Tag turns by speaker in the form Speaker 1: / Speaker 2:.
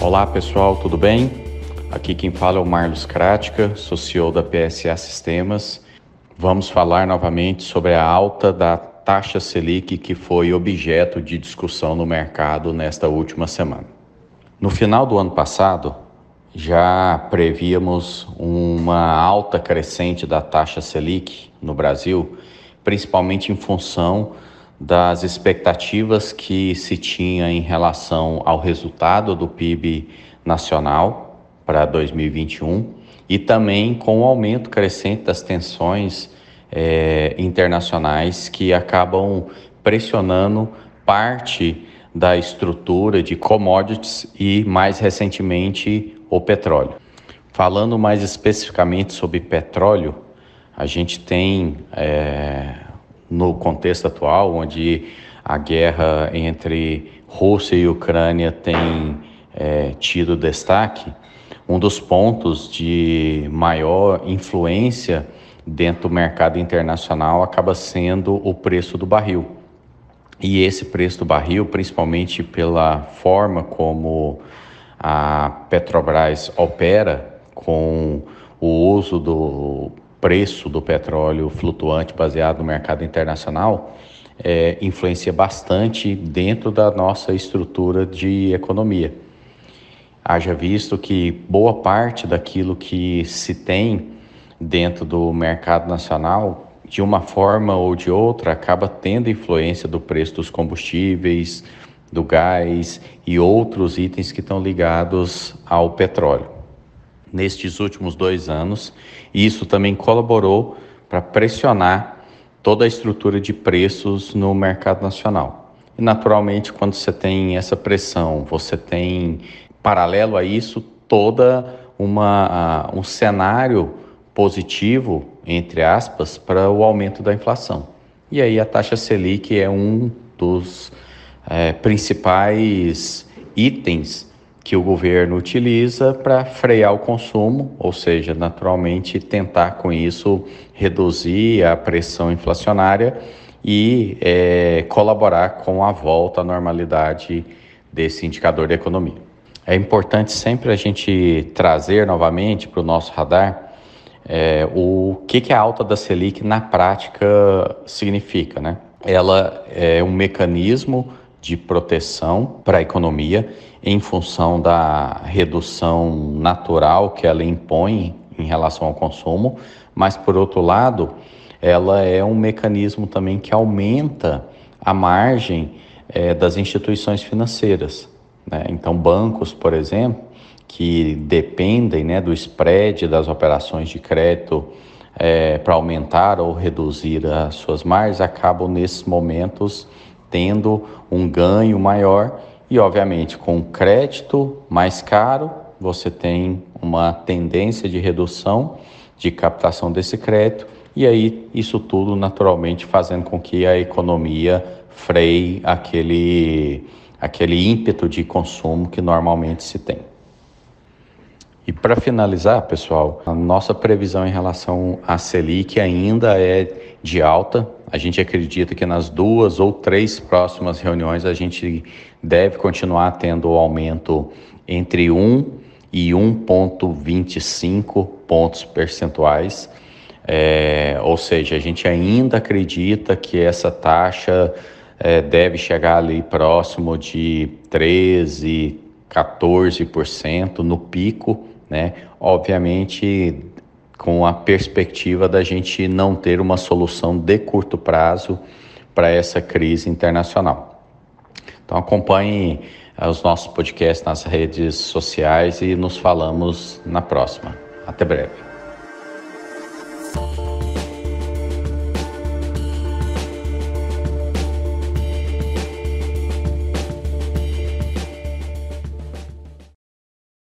Speaker 1: Olá pessoal, tudo bem? Aqui quem fala é o Marlos Kratka, sou CEO da PSA Sistemas. Vamos falar novamente sobre a alta da taxa Selic que foi objeto de discussão no mercado nesta última semana. No final do ano passado, já prevíamos uma alta crescente da taxa Selic no Brasil, principalmente em função das expectativas que se tinha em relação ao resultado do PIB nacional para 2021 e também com o aumento crescente das tensões internacionais que acabam pressionando parte da estrutura de commodities e, mais recentemente, o petróleo. Falando mais especificamente sobre petróleo, a gente tem, no contexto atual, onde a guerra entre Rússia e Ucrânia tem tido destaque, um dos pontos de maior influência dentro do mercado internacional acaba sendo o preço do barril. E esse preço do barril, principalmente pela forma como a Petrobras opera com o uso do preço do petróleo flutuante baseado no mercado internacional, influencia bastante dentro da nossa estrutura de economia. Haja visto que boa parte daquilo que se tem dentro do mercado nacional, de uma forma ou de outra, acaba tendo influência do preço dos combustíveis, do gás e outros itens que estão ligados ao petróleo. Nestes últimos 2 anos, isso também colaborou para pressionar toda a estrutura de preços no mercado nacional. E, naturalmente, quando você tem essa pressão, você tem, paralelo a isso, toda um cenário positivo, entre aspas, para o aumento da inflação. E aí a taxa Selic é um dos principais itens que o governo utiliza para frear o consumo, ou seja, naturalmente tentar com isso reduzir a pressão inflacionária e colaborar com a volta à normalidade desse indicador da economia. É importante sempre a gente trazer novamente para o nosso radar o que a alta da Selic na prática significa, né? Ela é um mecanismo de proteção para a economia em função da redução natural que ela impõe em relação ao consumo, mas, por outro lado, ela é um mecanismo também que aumenta a margem das instituições financeiras, né? Então, bancos, por exemplo, que dependem, né, do spread das operações de crédito para aumentar ou reduzir as suas margens, acabam nesses momentos tendo um ganho maior e, obviamente, com crédito mais caro, você tem uma tendência de redução de captação desse crédito e aí isso tudo naturalmente fazendo com que a economia freie aquele ímpeto de consumo que normalmente se tem. E para finalizar, pessoal, a nossa previsão em relação à Selic ainda é de alta. A gente acredita que nas 2 ou 3 próximas reuniões a gente deve continuar tendo o aumento entre 1 e 1,25 pontos percentuais. Ou seja, a gente ainda acredita que essa taxa deve chegar ali próximo de 13%, 14% no pico, né? Obviamente, com a perspectiva da gente não ter uma solução de curto prazo para essa crise internacional. Então, acompanhe os nossos podcasts nas redes sociais e nos falamos na próxima. Até breve.